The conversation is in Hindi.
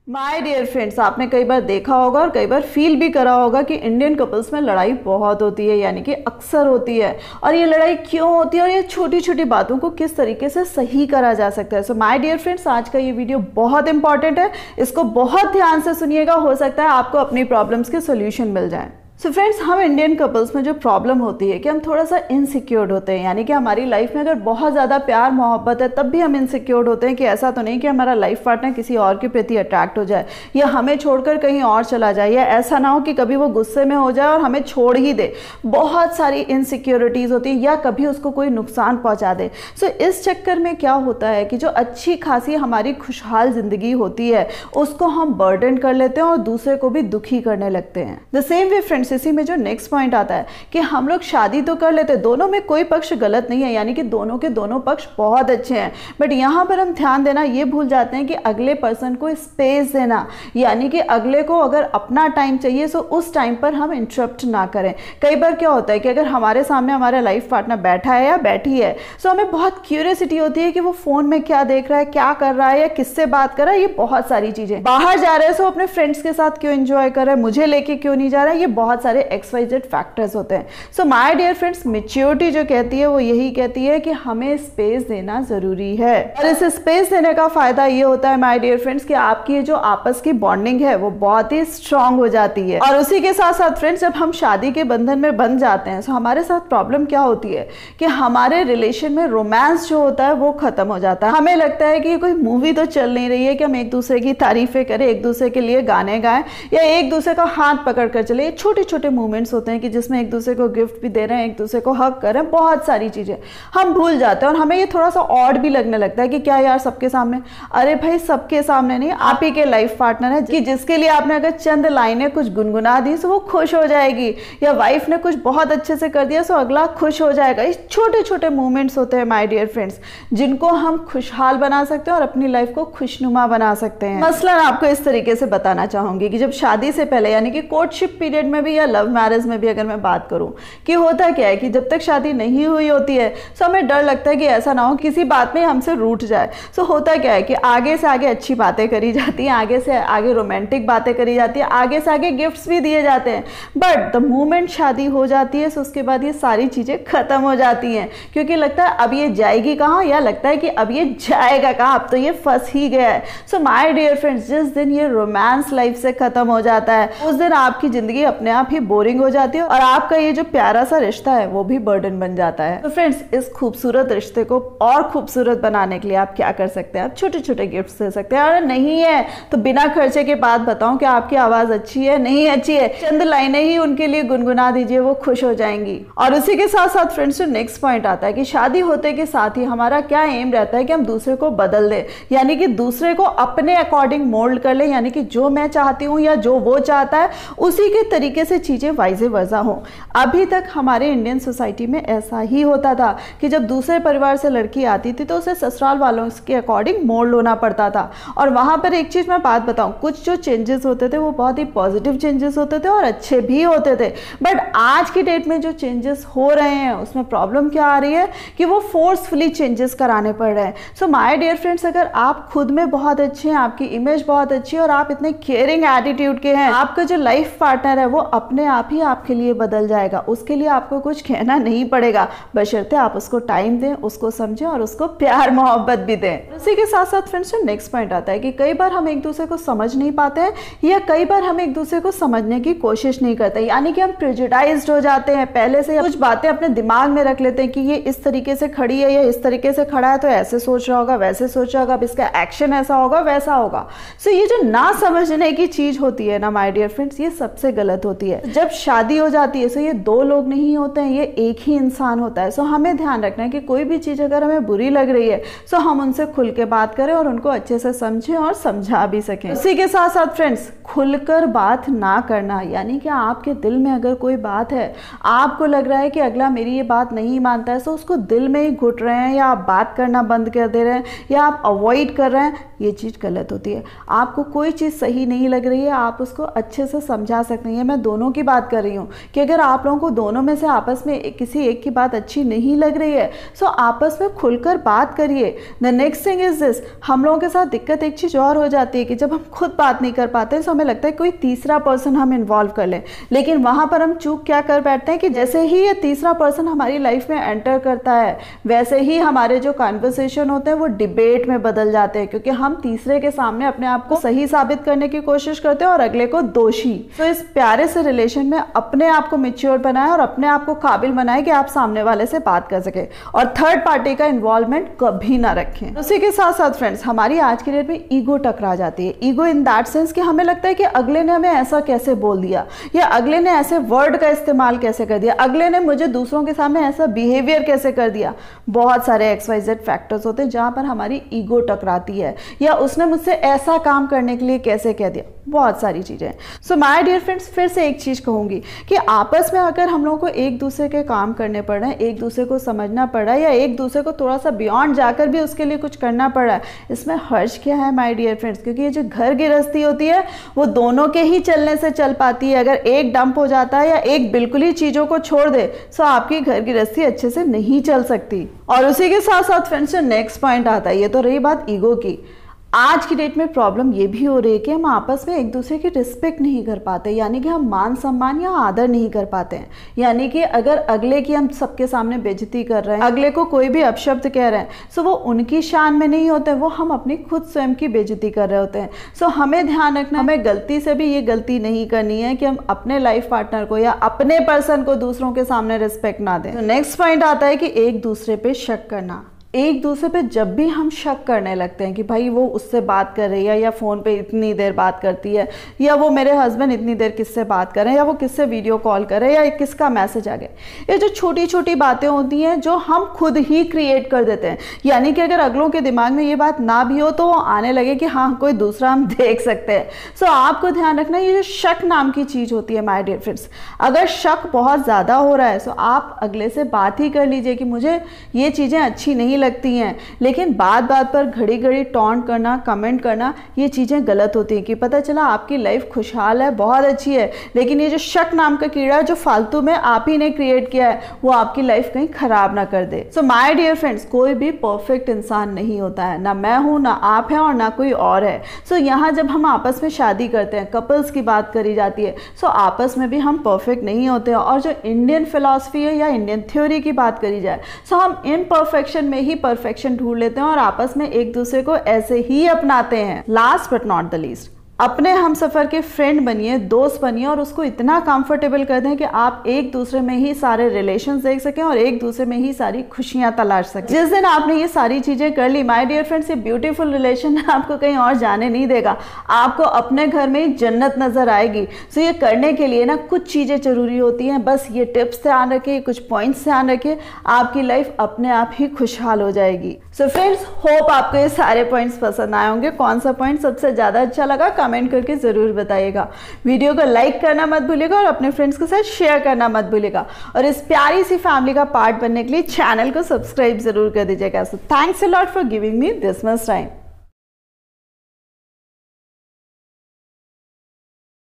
माय डियर फ्रेंड्स, आपने कई बार देखा होगा और कई बार फील भी करा होगा कि इंडियन कपल्स में लड़ाई बहुत होती है, यानी कि अक्सर होती है। और ये लड़ाई क्यों होती है और ये छोटी छोटी बातों को किस तरीके से सही करा जा सकता है। सो माय डियर फ्रेंड्स, आज का ये वीडियो बहुत इंपॉर्टेंट है, इसको बहुत ध्यान से सुनिएगा। हो सकता है आपको अपनी प्रॉब्लम्स के सोल्यूशन मिल जाए। सो फ्रेंड्स, हम इंडियन कपल्स में जो प्रॉब्लम होती है कि हम थोड़ा सा इनसिक्योर्ड होते हैं, यानी कि हमारी लाइफ में अगर बहुत ज़्यादा प्यार मोहब्बत है तब भी हम इनसिक्योर्ड होते हैं कि ऐसा तो नहीं कि हमारा लाइफ पार्टनर किसी और के प्रति अट्रैक्ट हो जाए या हमें छोड़कर कहीं और चला जाए, या ऐसा ना हो कि कभी वो गुस्से में हो जाए और हमें छोड़ ही दे। बहुत सारी इनसिक्योरिटीज़ होती है, या कभी उसको कोई नुकसान पहुँचा दे। सो इस चक्कर में क्या होता है कि जो अच्छी खासी हमारी खुशहाल ज़िंदगी होती है उसको हम बर्डन कर लेते हैं और दूसरे को भी दुखी करने लगते हैं। द सेम वे फ्रेंड्स, इसी में जो नेक्स्ट पॉइंट आता है कि हम लोग शादी तो कर लेते हैं, दोनों में कोई पक्ष गलत नहीं है, यानी कि दोनों के दोनों पक्ष बहुत अच्छे हैं, बट यहाँ पर हम ध्यान देना ये भूल जाते हैं कि अगले पर्सन को स्पेस देना, यानी कि अगले को अगर अपना टाइम चाहिए तो उस टाइम पर हम इंटरप्ट ना करें। कई बार क्या होता है कि अगर हमारे सामने हमारा लाइफ पार्टनर बैठा है या बैठी है, तो हमें बहुत क्यूरियोसिटी होती है कि वो फोन में क्या देख रहा है, क्या कर रहा है, या किससे बात कर रहा है। ये बहुत सारी चीजें, बाहर जा रहे हैं तो अपने फ्रेंड्स के साथ क्यों एंजॉय कर रहा है, मुझे लेके क्यों नहीं जा रहा है, ये बहुत सारे XYZ फैक्टर्स होते हैं। So my dear friends, maturity जो कहती है वो यही कहती है कि हमें स्पेस देना जरूरी है। और इस स्पेस देने का फायदा ये होता है माय डियर फ्रेंड्स कि आपकी जो आपस की बॉन्डिंग है वो बहुत ही स्ट्रांग हो जाती है। और उसी के साथ साथ फ्रेंड्स, जब हम शादी के बंधन में बंध जाते हैं तो हमारे साथ प्रॉब्लम क्या होती है कि हमारे रिलेशन में रोमांस जो होता है वो खत्म हो जाता है। हमें लगता है कि कोई मूवी तो चल नहीं रही है कि हम एक दूसरे की तारीफें करें, एक दूसरे के लिए गाने गाएं, या एक दूसरे का हाथ पकड़ कर चले। छोटे छोटे मूवमेंट्स होते हैं कि जिसमें एक दूसरे को गिफ्ट भी दे रहे हैं, एक दूसरे को हग कर रहे हैं, बहुत सारी चीजें हम भूल जाते हैं। और हमें ये थोड़ा सा ऑड भी लगने लगता है कि क्या यार सबके सामने, अरे भाई सबके सामने नहीं, आप ही के लाइफ पार्टनर है कि जिसके लिए आपने अगर चंद लाइनें कुछ गुनगुना दी तो वो खुश हो जाएगी, या वाइफ ने कुछ बहुत अच्छे से कर दिया तो अगला खुश हो जाएगा। ये छोटे छोटे मूवमेंट्स होते हैं माय डियर फ्रेंड्स, जिनको हम खुशहाल बना सकते हैं और अपनी लाइफ को खुशनुमा बना सकते हैं। मसलन आपको इस तरीके से बताना चाहूंगी कि जब शादी से पहले, यानी कि कोर्टशिप पीरियड में भी या लव मैरिज में भी अगर मैं बात करूं, कि होता क्या है कि जब तक शादी नहीं हुई होती है तो हमें डर लगता है कि ऐसा ना हो किसी बात में हमसे रूठ जाए। तो होता क्या है कि आगे से आगे अच्छी बातें करी जाती हैं, आगे से आगे रोमांटिक बातें करी जाती है, आगे से आगे गिफ्ट्स भी दिए जाते हैं, बट द मोमेंट शादी हो जाती है तो उसके बाद ये सारी चीजें खत्म हो जाती हैं, क्योंकि लगता है अब ये जाएगी कहाँ, या लगता है कि अब ये जाएगा कहाँ, अब तो ये फंस ही गया है। सो माय डियर फ्रेंड्स, जिस दिन ये रोमांस लाइफ से खत्म हो जाता है उस दिन आपकी जिंदगी अपने आप ही बोरिंग हो जाती है और आपका ये जो प्यारा सा रिश्ता है वो भी बर्डन बन जाता है। तो फ्रेंड्स, इस खूबसूरत रिश्ते को और खूबसूरत बनाने के लिए आप क्या कर सकते हैं, आप छोटे छोटे गिफ्ट्स दे सकते हैं। और नहीं है तो बिना खर्चे के बात बताऊं कि आपकी आवाज अच्छी है, नहीं अच्छी है, चंद लाइनें ही उनके लिए गुनगुना दीजिए, वो खुश हो जाएंगी। और उसी के साथ साथ फ्रेंड्स, जो नेक्स्ट पॉइंट आता है कि शादी होते के साथ ही हमारा क्या एम रहता है कि हम दूसरे को बदल दे, यानी कि दूसरे को अपने अकॉर्डिंग मोल्ड कर ले, यानी कि जो मैं चाहती हूँ या जो वो चाहता है उसी के तरीके से चीजें वाइजे वर्जा हो। अभी तक हमारे इंडियन सोसाइटी में ऐसा ही होता था कि जब दूसरे परिवार से लड़की आती थी तो उसे ससुराल वालों के अकॉर्डिंग मोल्ड होना पड़ता था। और वहां पर एक चीज मैं बात बताऊं, कुछ जो चेंजेस होते थे वो बहुत ही पॉजिटिव चेंजेस होते थे और अच्छे भी होते थे, बट आज की डेट में जो चेंजेस हो रहे हैं उसमें प्रॉब्लम क्या आ रही है कि वो फोर्सफुली चेंजेस कराने पड़ रहे हैं। सो माय डियर फ्रेंड्स, अगर आप खुद में बहुत अच्छे हैं, आपकी इमेज बहुत अच्छी है और आप इतने केयरिंग एटीट्यूड के हैं, आपका जो लाइफ पार्टनर है वो अपने आप ही आपके लिए बदल जाएगा। उसके लिए आपको कुछ कहना नहीं पड़ेगा, बशर्ते आप उसको टाइम दें, उसको समझें और उसको प्यार मोहब्बत भी दें। उसी के साथ साथ फ्रेंड्स, नेक्स्ट पॉइंट आता है कि कई बार हम एक दूसरे को समझ नहीं पाते हैं, या कई बार हम एक दूसरे को समझने की कोशिश नहीं करते, यानी कि हम प्रेजुडाइज्ड हो जाते हैं, पहले से कुछ बातें अपने दिमाग में रख लेते हैं कि ये इस तरीके से खड़ी है या इस तरीके से खड़ा है तो ऐसे सोच रहा होगा, वैसे सोच रहा होगा, अब इसका एक्शन ऐसा होगा वैसा होगा। सो ये जो ना समझने की चीज होती है ना माय डियर फ्रेंड्स, ये सबसे गलत होती है। जब शादी हो जाती है तो ये दो लोग नहीं होते हैं, ये एक ही इंसान होता है। सो हमें ध्यान रखना है कि कोई भी चीज अगर हमें बुरी लग रही है तो हम उनसे खुल के बात करें और उनको अच्छे से समझें और समझा भी सकें। उसी के साथ साथ फ्रेंड्स, खुलकर बात ना करना, यानी कि आपके दिल में अगर कोई बात है, आपको लग रहा है कि अगला मेरी ये बात नहीं मानता है, तो उसको दिल में ही घुट रहे हैं, या आप बात करना बंद कर दे रहे हैं, या आप अवॉइड कर रहे हैं, ये चीज़ गलत होती है। आपको कोई चीज़ सही नहीं लग रही है, आप उसको अच्छे से समझा सकते हैं। मैं दोनों की बात कर रही हूँ कि अगर आप लोगों को दोनों में से आपस में किसी एक की बात अच्छी नहीं लग रही है, सो आपस में खुलकर बात करिए। The next thing is this, हम लोगों के साथ दिक्कत एक चीज़ और हो जाती है कि जब हम खुद बात नहीं कर पाते तो हमें लगता है कोई तीसरा पर्सन हम इन्वॉल्व कर लें, लेकिन वहाँ पर हम चूक क्या कर बैठते हैं कि जैसे ही ये तीसरा पर्सन हमारी लाइफ में एंटर करता है वैसे ही हमारे जो कन्वर्सेशन होते हैं वो डिबेट में बदल जाते हैं, क्योंकि हम तीसरे के सामने अपने आप को सही साबित करने की कोशिश करते हैं और अगले को दोषी। तो इस प्यारे से रिलेशन में अपने आप को मैच्योर बनाए और अपने आप को काबिल बनाए कि आप सामने वाले से बात कर सके, और थर्ड पार्टी का इन्वॉल्वमेंट कभी ना रखें। उसी के साथ साथ फ्रेंड्स, हमारी आज की डेट में ईगो टकरा जाती है। ईगो इन दैट सेंस कि हमें लगता है कि अगले ने हमें ऐसा कैसे बोल दिया, या अगले ने ऐसे वर्ड का इस्तेमाल कैसे कर दिया, अगले ने मुझे दूसरों के सामने ऐसा बिहेवियर कैसे कर दिया। बहुत सारे XYZ फैक्टर्स होते हैं जहां पर हमारी ईगो टकराती है, या उसने मुझसे ऐसा काम करने के लिए कैसे कह दिया, बहुत सारी चीजें। सो माय डियर फ्रेंड्स, फिर से एक चीज कहूंगी कि आपस में अगर हम लोगों को एक दूसरे के काम करने पड़ रहे हैं, एक दूसरे को समझना पड़ रहा है, या एक दूसरे को थोड़ा सा बियॉन्ड जाकर भी उसके लिए कुछ करना पड़ रहा है, इसमें हर्ज क्या है माय डियर फ्रेंड्स, क्योंकि ये जो घर गृहस्थी होती है वो दोनों के ही चलने से चल पाती है। अगर एक डंप हो जाता है या एक बिल्कुल ही चीजों को छोड़ दे तो आपकी घर गृहस्थी अच्छे से नहीं चल सकती। और उसी के साथ साथ फ्रेंड्स, जो नेक्स्ट पॉइंट आता है, ये तो रही बात ईगो की। आज की डेट में प्रॉब्लम ये भी हो रही है कि हम आपस में एक दूसरे की रिस्पेक्ट नहीं कर पाते, यानी कि हम मान सम्मान या आदर नहीं कर पाते हैं। यानी कि अगर अगले की हम सबके सामने बेइज्जती कर रहे हैं, अगले को कोई भी अपशब्द कह रहे हैं, सो वो उनकी शान में नहीं होते, वो हम अपनी खुद स्वयं की बेइज्जती कर रहे होते हैं। सो हमें ध्यान रखना, हमें गलती से भी ये गलती नहीं करनी है कि हम अपने लाइफ पार्टनर को या अपने पर्सन को दूसरों के सामने रिस्पेक्ट ना दें। तो नेक्स्ट पॉइंट आता है कि एक दूसरे पे शक करना। एक दूसरे पे जब भी हम शक करने लगते हैं कि भाई वो उससे बात कर रही है, या फ़ोन पे इतनी देर बात करती है, या वो मेरे हस्बैंड इतनी देर किससे बात कर रहे हैं, या वो किससे वीडियो कॉल कर रहे हैं, या किसका मैसेज आ गया, ये जो छोटी छोटी बातें होती हैं जो हम खुद ही क्रिएट कर देते हैं। यानी कि अगर अगलों के दिमाग में ये बात ना भी हो तो वो आने लगे कि हाँ कोई दूसरा हम देख सकते हैं। सो आपको ध्यान रखना, ये जो शक नाम की चीज़ होती है माय डियर फ्रेंड्स, अगर शक बहुत ज़्यादा हो रहा है तो आप अगले से बात ही कर लीजिए कि मुझे ये चीज़ें अच्छी नहीं लगती हैं। लेकिन बात बात पर घड़ी घड़ी टॉन्ट करना, कमेंट करना, ये चीज़ें गलत होती हैं कि पता चला आपकी लाइफ खुशहाल है, बहुत अच्छी है, लेकिन ये जो शक नाम का कीड़ा जो फालतू में आप ही ने क्रिएट किया है वो आपकी लाइफ कहीं खराब ना कर दे। सो माय डियर फ्रेंड्स, कोई भी परफेक्ट इंसान नहीं होता है, ना मैं हूँ, ना आप हैं, और ना कोई और है। सो यहाँ जब हम आपस में शादी करते हैं, कपल्स की बात करी जाती है, सो आपस में भी हम परफेक्ट नहीं होते हैं। और जो इंडियन फिलॉसफी है या इंडियन थ्योरी की बात करी जाए, सो हम इम्परफेक्शन में ही परफेक्शन ढूंढ लेते हैं और आपस में एक दूसरे को ऐसे ही अपनाते हैं। Last but not the least, अपने हम सफ़र के फ्रेंड बनिए, दोस्त बनिए, और उसको इतना कंफर्टेबल कर दें कि आप एक दूसरे में ही सारे रिलेशंस देख सकें और एक दूसरे में ही सारी खुशियां तलाश सकें। जिस दिन आपने ये सारी चीज़ें कर ली माय डियर फ्रेंड्स, ये ब्यूटीफुल रिलेशन आपको कहीं और जाने नहीं देगा, आपको अपने घर में ही जन्नत नजर आएगी। सो ये करने के लिए ना कुछ चीज़ें जरूरी होती हैं, बस ये टिप्स ध्यान रखिए, कुछ पॉइंट्स ध्यान रखिए, आपकी लाइफ अपने आप ही खुशहाल हो जाएगी। सो फ्रेंड्स, होप आपको ये सारे पॉइंट्स पसंद आए होंगे। कौन सा पॉइंट सबसे ज़्यादा अच्छा लगा कमेंट करके ज़रूर बताइएगा। वीडियो को लाइक करना मत भूलिएगा और अपने फ्रेंड्स के साथ शेयर करना मत भूलिएगा, और इस प्यारी सी फैमिली का पार्ट बनने के लिए चैनल को सब्सक्राइब जरूर कर दीजिएगा। So thanks a lot for giving me this much time.